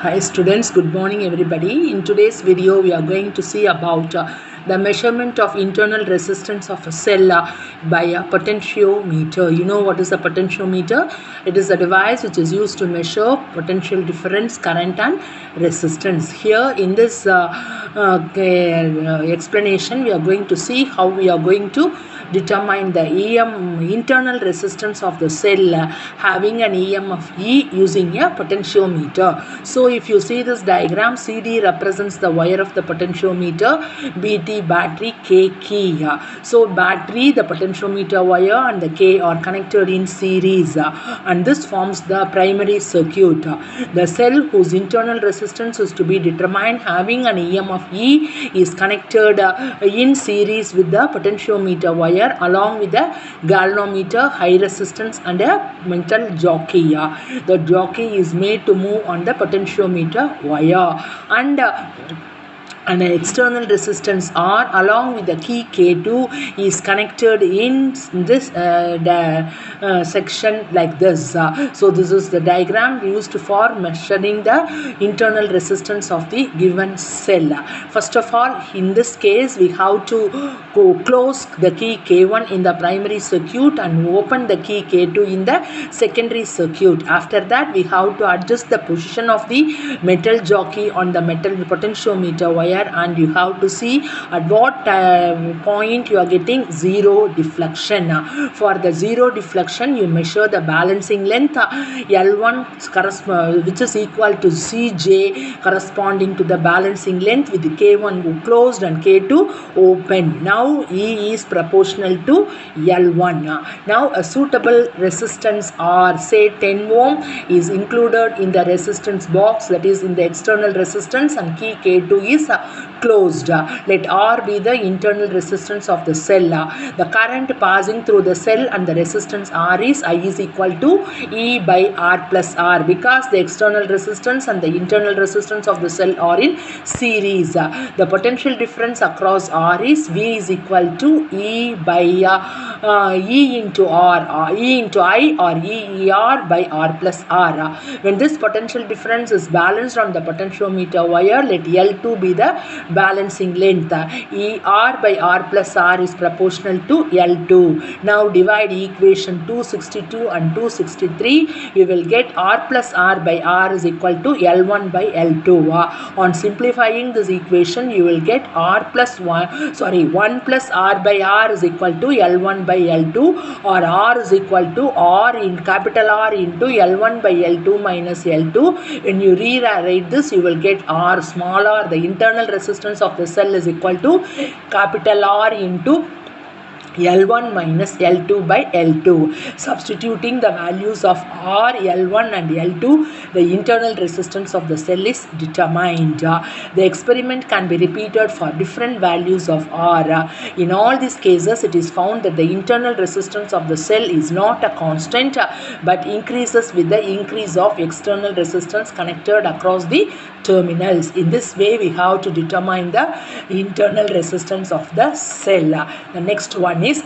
Hi students, good morning everybody. In today's video we are going to see about the measurement of internal resistance of a cell by a potentiometer. You know what is a potentiometer? It is a device which is used to measure potential difference, current and resistance. Here in this explanation we are going to see how we are going to determine the internal resistance of the cell having an EM of E using a potentiometer. So if you see this diagram, CD represents the wire of the potentiometer, BT battery, K key. So battery, the potentiometer wire and the K are connected in series and this forms the primary circuit. The cell whose internal resistance is to be determined having an EM of E is connected in series with the potentiometer wire along with a galvanometer, high resistance and a metal jockey. The jockey is made to move on the potentiometer wire and an external resistance R along with the key K2 is connected in this section like this. So this is the diagram used for measuring the internal resistance of the given cell. First of all, in this case we have to close the key K1 in the primary circuit and open the key K2 in the secondary circuit. After that we have to adjust the position of the metal jockey on the metal potentiometer wire and you have to see at what point you are getting zero deflection. For the zero deflection you measure the balancing length L1 which is equal to Cj corresponding to the balancing length with the K1 closed and K2 open. Now E is proportional to L1. Now a suitable resistance R, say 10 ohm, is included in the resistance box, that is in the external resistance, and key K2 is closed. Let R be the internal resistance of the cell. The current passing through the cell and the resistance R is I is equal to E by R plus R because the external resistance and the internal resistance of the cell are in series. The potential difference across R is V is equal to E by E into R, E into I or ER by R plus R. When this potential difference is balanced on the potentiometer wire, let L2 be the balancing length. ER by R plus R is proportional to L2. Now divide equation 262 and 263. We will get R plus R by R is equal to L1 by L2. On simplifying this equation, you will get 1 plus R by R is equal to L1 by L2, or R is equal to R in capital R into L1 by L2 minus L2. When you rewrite this, you will get R small r, the internal resistance of the cell, is equal to capital R into L1 minus L2 by L2. Substituting the values of R, L1 and L2, the internal resistance of the cell is determined. The experiment can be repeated for different values of R. In all these cases, it is found that the internal resistance of the cell is not a constant but increases with the increase of external resistance connected across the terminals. In this way, we have to determine the internal resistance of the cell. The next one is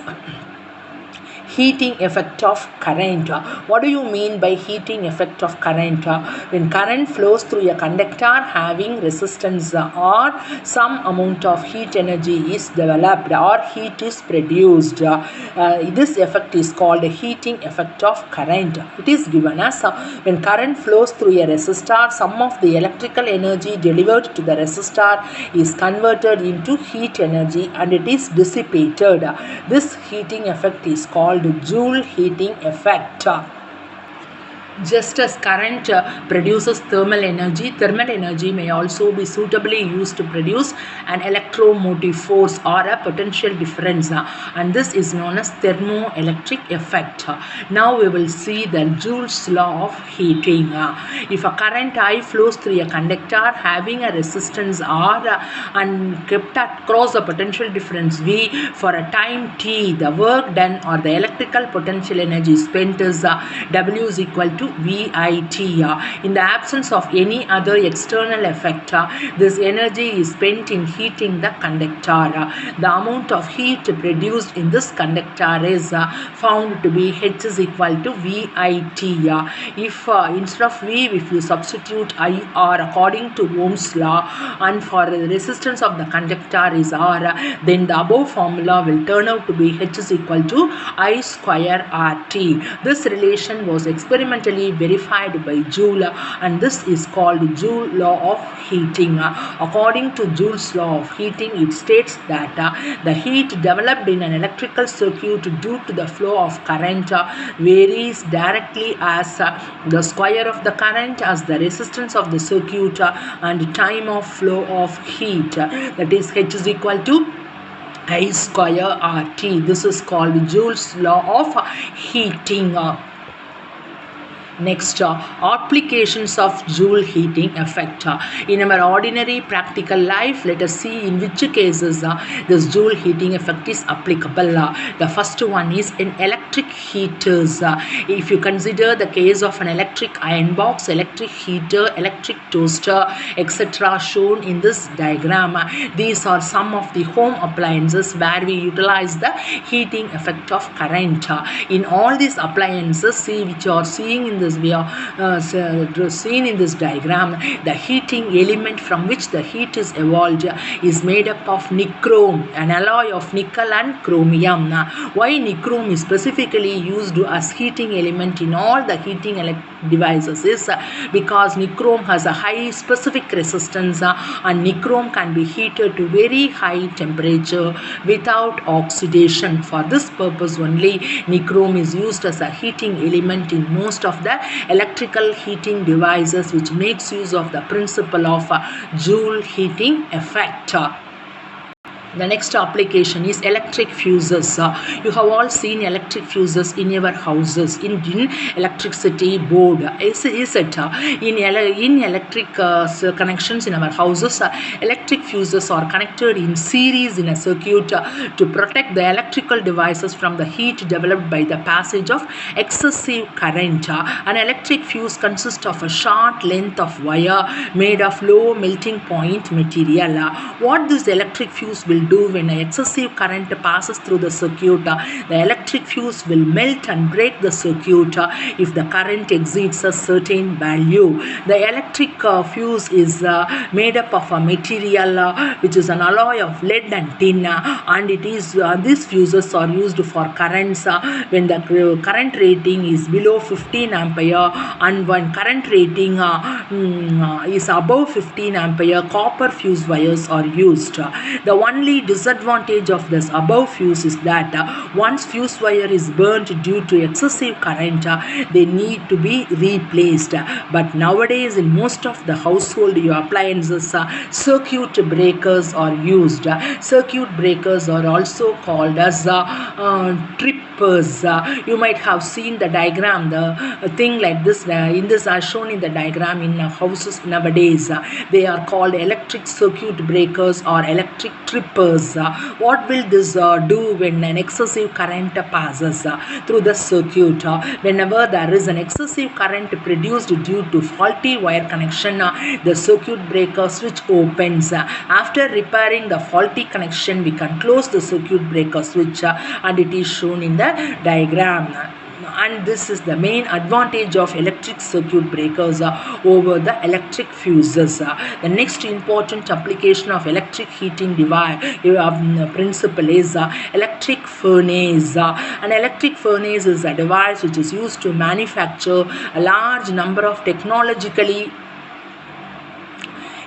heating effect of current. What do you mean by heating effect of current? When current flows through a conductor having resistance or some amount of heat energy is developed or heat is produced. This effect is called heating effect of current. It is given as when current flows through a resistor, some of the electrical energy delivered to the resistor is converted into heat energy and it is dissipated. This heating effect is called Joule heating effect. Just as current produces thermal energy may also be suitably used to produce an electromotive force or a potential difference, and this is known as thermoelectric effect. Now we will see the Joule's law of heating. If a current I flows through a conductor having a resistance R and kept across the potential difference V for a time T, the work done or the electrical potential energy spent is W is equal to VIT. In the absence of any other external effect, this energy is spent in heating the conductor. The amount of heat produced in this conductor is found to be H is equal to VIT. If instead of V, if you substitute IR according to Ohm's law, and for the resistance of the conductor is R, then the above formula will turn out to be H is equal to I square RT. This relation was experimentally verified by Joule, and this is called Joule law of heating. According to Joule's law of heating, it states that the heat developed in an electrical circuit due to the flow of current varies directly as the square of the current as the resistance of the circuit and time of flow of heat, that is H is equal to I square RT. This is called Joule's law of heating. Next, applications of Joule heating effect. In our ordinary practical life, let us see in which cases this Joule heating effect is applicable. The first one is in electric heaters. If you consider the case of an electric iron box, electric heater, electric toaster, etc. shown in this diagram, these are some of the home appliances where we utilize the heating effect of current. In all these appliances, which you are seeing in this, we are seen in this diagram, the heating element from which the heat is evolved is made up of nichrome, an alloy of nickel and chromium. Why nichrome is specifically used as heating element in all the heating devices is because nichrome has a high specific resistance and nichrome can be heated to very high temperature without oxidation. For this purpose only, nichrome is used as a heating element in most of the electrical heating devices, which makes use of the principle of Joule heating effect. The next application is electric fuses. You have all seen electric fuses in your houses, in electricity board. Is it? In electric connections in our houses, electric fuses are connected in series in a circuit to protect the electrical devices from the heat developed by the passage of excessive current. An electric fuse consists of a short length of wire made of low melting point material. What this electric fuse will do when an excessive current passes through the circuit, the electric fuse will melt and break the circuit if the current exceeds a certain value. The electric fuse is made up of a material which is an alloy of lead and tin, and it is these fuses are used for currents when the current rating is below 15 ampere, and when current rating is above 15 ampere, copper fuse wires are used. The only disadvantage of this above fuse is that once fuse wire is burnt due to excessive current, they need to be replaced. But nowadays in most of the household appliances, circuit breakers are used. Circuit breakers are also called as trippers. You might have seen the diagram, the thing like this. In this are shown in the diagram in houses nowadays. They are called electric circuit breakers or electric trippers. What will this do when an excessive current passes through the circuit? Whenever there is an excessive current produced due to faulty wire connection, the circuit breaker switch opens. After repairing the faulty connection, we can close the circuit breaker switch, and it is shown in the diagram. And this is the main advantage of electric circuit breakers over the electric fuses. The next important application of electric heating device principle is electric furnace. An electric furnace is a device which is used to manufacture a large number of technologically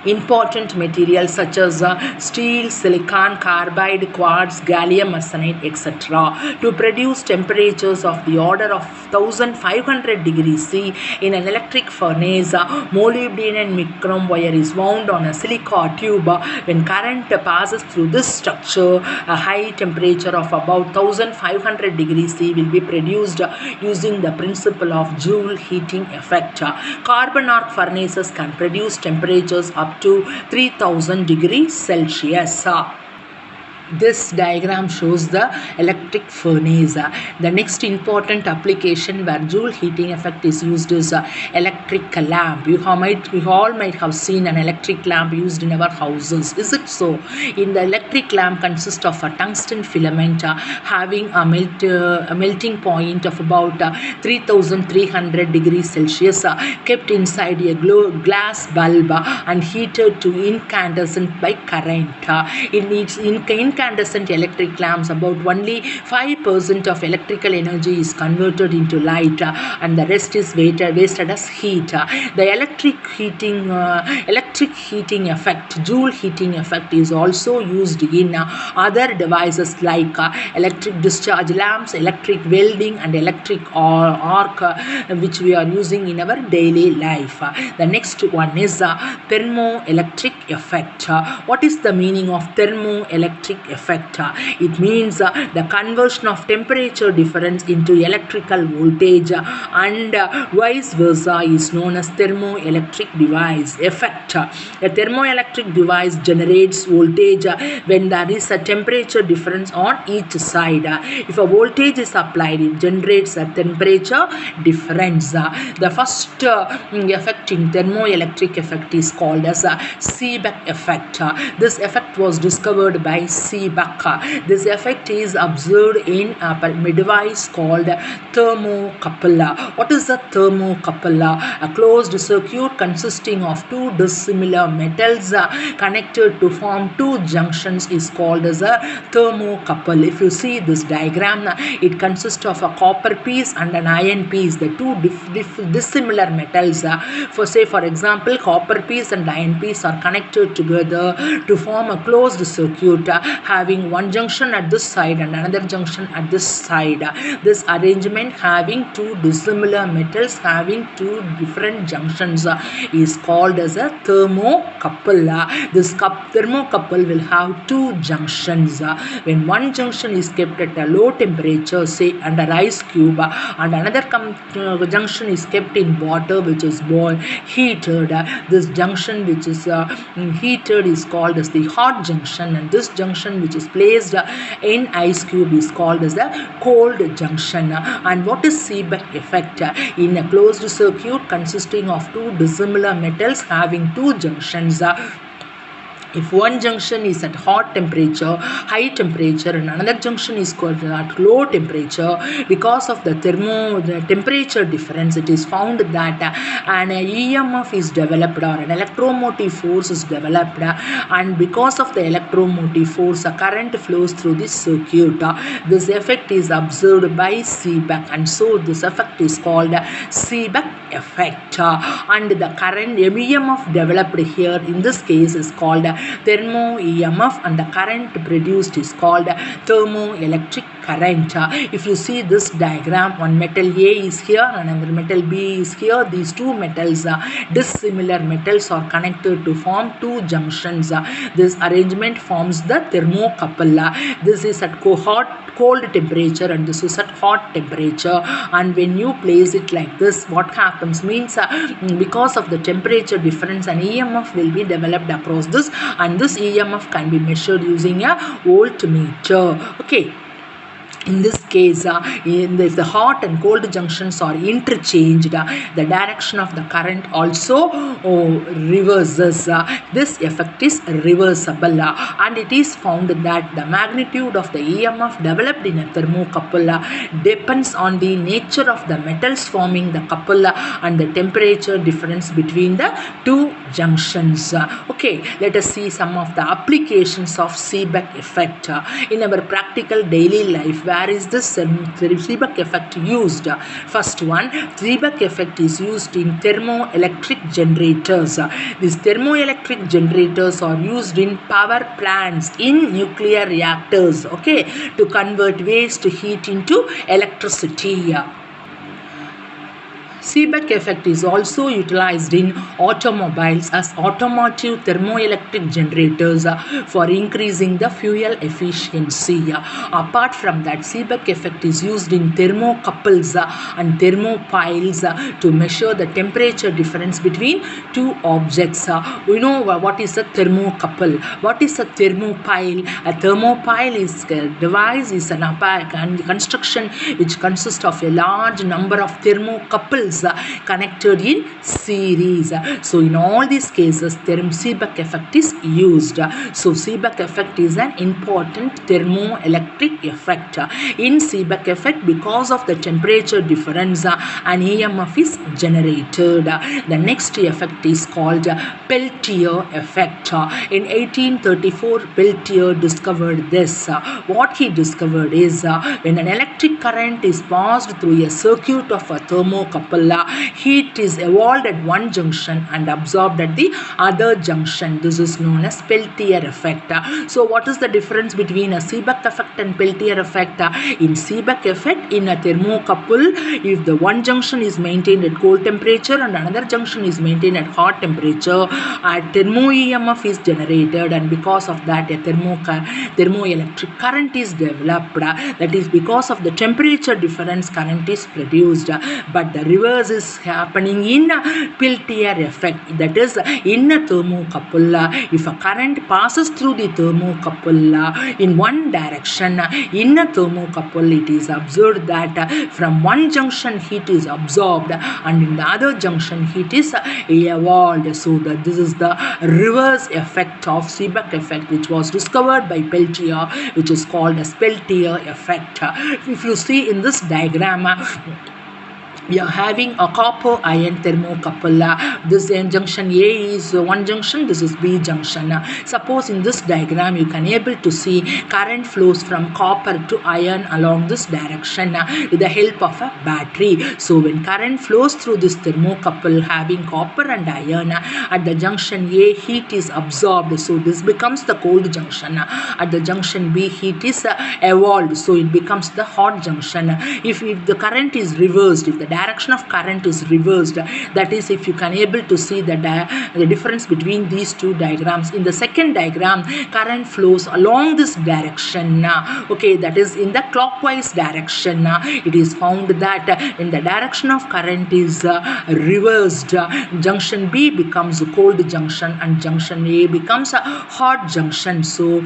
important materials such as steel, silicon carbide, quartz, gallium arsenide, etc. to produce temperatures of the order of 1500 degrees C. In an electric furnace, molybdenum nichrome wire is wound on a silica tube. When current passes through this structure, a high temperature of about 1500 degrees C will be produced using the principle of Joule heating effect. Carbon arc furnaces can produce temperatures up to 3000 degrees Celsius. This diagram shows the electric furnace. The next important application where Joule heating effect is used is electric lamp. We all might have seen an electric lamp used in our houses. Is it so? In the electric lamp consists of a tungsten filament having a melting point of about 3300 degrees Celsius kept inside a glass bulb and heated to incandescent by current. In incandescent electric lamps, about only 5% of electrical energy is converted into light and the rest is wasted as heat. The electric heating effect, Joule heating effect, is also used in other devices like electric discharge lamps, electric welding and electric arc which we are using in our daily life. The next one is thermoelectric effect. What is the meaning of thermoelectric effect? It means the conversion of temperature difference into electrical voltage and vice versa is known as thermoelectric device effect. A thermoelectric device generates voltage when there is a temperature difference on each side. If a voltage is applied, it generates a temperature difference. The first effect in thermoelectric effect is called as a Seebeck effect. This effect was discovered by Seebeck. This effect is observed in a device called thermocouple. What is a thermocouple? A closed circuit consisting of two dissimilar metals connected to form two junctions is called as a thermocouple. If you see this diagram, it consists of a copper piece and an iron piece, the two dissimilar metals. For example, copper piece and iron piece are connected together to form a closed circuit having one junction at this side and another junction at this side. This arrangement having two dissimilar metals having two different junctions is called as a thermocouple. This thermocouple will have two junctions. When one junction is kept at a low temperature, say under ice cube, and another junction is kept in water which is heated, this junction which is heated is called as the hot junction, and this junction which is placed in ice cube is called as the cold junction. And what is Seebeck effect? In a closed circuit consisting of two dissimilar metals having two junctions, if one junction is at hot temperature, high temperature, and another junction is at low temperature, because of the temperature difference, it is found that an EMF is developed or an electromotive force is developed, and because of the electromotive force, a current flows through this circuit. This effect is observed by Seebeck, and so this effect is called Seebeck effect. And the current EMF developed here in this case is called thermo EMF, and the current produced is called thermoelectric current. If you see this diagram, one metal A is here and another metal B is here. These two metals, dissimilar metals, are connected to form two junctions. This arrangement forms the thermocouple. This is at cold temperature and this is at hot temperature, and when you place it like this, what happens means because of the temperature difference, an EMF will be developed across this, and this EMF can be measured using a voltmeter. Okay. In this case, if the hot and cold junctions are interchanged, the direction of the current also reverses. This effect is reversible, and it is found that the magnitude of the EMF developed in a thermocouple depends on the nature of the metals forming the couple and the temperature difference between the two junctions. Okay, let us see some of the applications of Seebeck effect in our practical daily life. Where is this Seebeck effect used? First one, Seebeck effect is used in thermoelectric generators. These thermoelectric generators are used in power plants, in nuclear reactors, okay, to convert waste heat into electricity. Seebeck effect is also utilized in automobiles as automotive thermoelectric generators for increasing the fuel efficiency. Apart from that, Seebeck effect is used in thermocouples and thermopiles to measure the temperature difference between two objects. We know what is a thermocouple. What is a thermopile? A thermopile is a device, is an construction which consists of a large number of thermocouples connected in series. So in all these cases, Seebeck effect is used. So Seebeck effect is an important thermoelectric effect. In Seebeck effect, because of the temperature difference, an EMF is generated. The next effect is called Peltier effect. In 1834, Peltier discovered this. What he discovered is when an electric current is passed through a circuit of a thermocouple, heat is evolved at one junction and absorbed at the other junction. This is known as Peltier effect. So what is the difference between a Seebeck effect and Peltier effect? In Seebeck effect, in a thermocouple, if the one junction is maintained at cold temperature and another junction is maintained at hot temperature, a thermo EMF is generated, and because of that a thermoelectric current is developed. That is because of the temperature difference current is produced. But the reverse is happening in Peltier effect. That is, in a thermocouple, if a current passes through the thermocouple in one direction, in a thermocouple it is observed that from one junction heat is absorbed and in the other junction heat is evolved. So that this is the reverse effect of Seebeck effect, which was discovered by Peltier, which is called as Peltier effect. If you see in this diagram, we are having a copper iron thermocouple. This junction A is one junction, this is B junction. Suppose in this diagram you can able to see current flows from copper to iron along this direction with the help of a battery. So when current flows through this thermocouple having copper and iron, at the junction A heat is absorbed, so this becomes the cold junction. At the junction B heat is evolved, so it becomes the hot junction. If the current is reversed, if the direction of current is reversed, that is, if you can able to see the difference between these two diagrams. In the second diagram, current flows along this direction, okay, that is in the clockwise direction. It is found that in the direction of current is reversed, junction B becomes a cold junction and junction A becomes a hot junction. So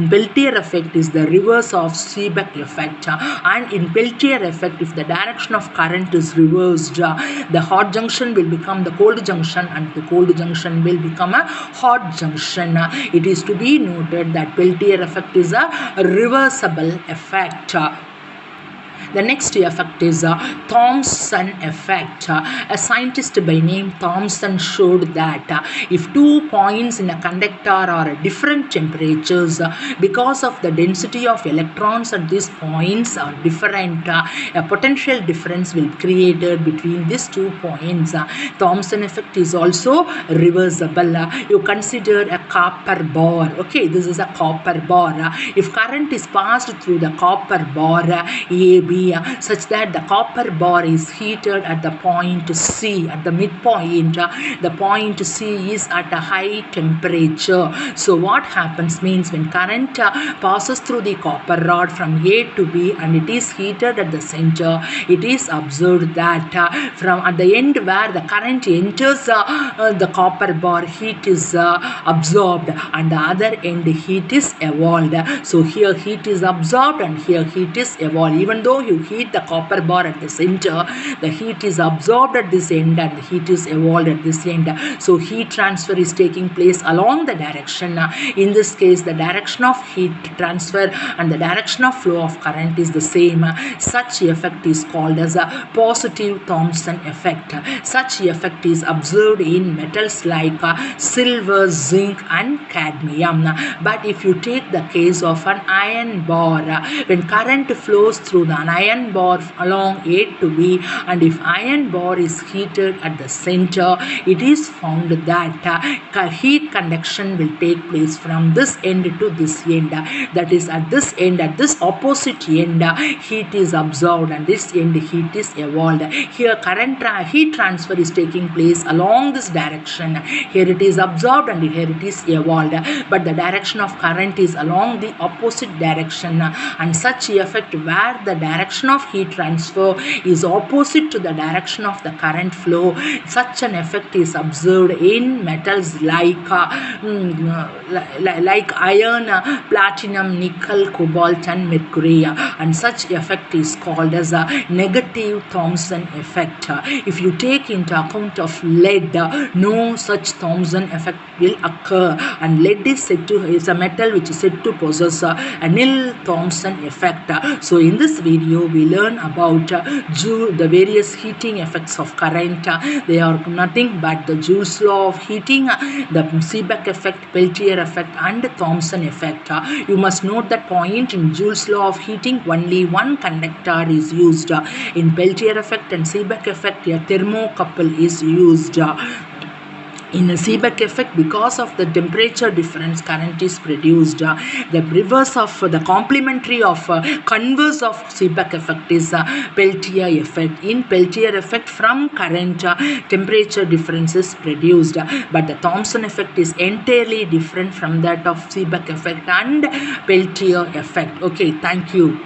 Peltier effect is the reverse of Seebeck effect, and in Peltier effect, if the direction of current is reversed, the hot junction will become the cold junction and the cold junction will become a hot junction. It is to be noted that Peltier effect is a reversible effect. The next effect is Thomson effect. A scientist by name Thomson showed that if 2 points in a conductor are at different temperatures, because of the density of electrons at these points are different, a potential difference will be created between these 2 points. Thomson effect is also reversible. You consider a copper bar. Okay, this is a copper bar. If current is passed through the copper bar AB, such that the copper bar is heated at the point C, at the midpoint, the point C is at a high temperature. So what happens means when current passes through the copper rod from A to B and it is heated at the center, it is observed that from at the end where the current enters the copper bar, heat is absorbed and the other end heat is evolved. So here heat is absorbed and here heat is evolved. Even though you heat the copper bar at the center, the heat is absorbed at this end and the heat is evolved at this end. So heat transfer is taking place along the direction. In this case, the direction of heat transfer and the direction of flow of current is the same. Such effect is called as a positive Thomson effect. Such effect is observed in metals like silver, zinc, and cadmium. But if you take the case of an iron bar, when current flows through the iron bar along A to B, and if iron bar is heated at the center, it is found that heat conduction will take place from this end to this end. That is, at this end, at this opposite end, heat is absorbed, and this end heat is evolved. Here heat transfer is taking place along this direction. Here it is absorbed and here it is evolved, but the direction of current is along the opposite direction, and such effect where the direction of heat transfer is opposite to the direction of the current flow, such an effect is observed in metals like iron, platinum, nickel, cobalt and mercury, and such effect is called as a negative Thomson effect. If you take into account of lead, no such Thomson effect will occur, and lead is a metal which is said to possess a nil Thomson effect. So in this video we learn about the various heating effects of current. They are nothing but the Joule's law of heating, the Seebeck effect, Peltier effect and Thomson effect. You must note that point: in Joule's law of heating only one conductor is used. In Peltier effect and Seebeck effect a thermocouple is used. In a Seebeck effect, because of the temperature difference, current is produced. The reverse of the complementary of converse of Seebeck effect is Peltier effect. In Peltier effect, from current, temperature difference is produced, but the Thomson effect is entirely different from that of Seebeck effect and Peltier effect. Okay, thank you.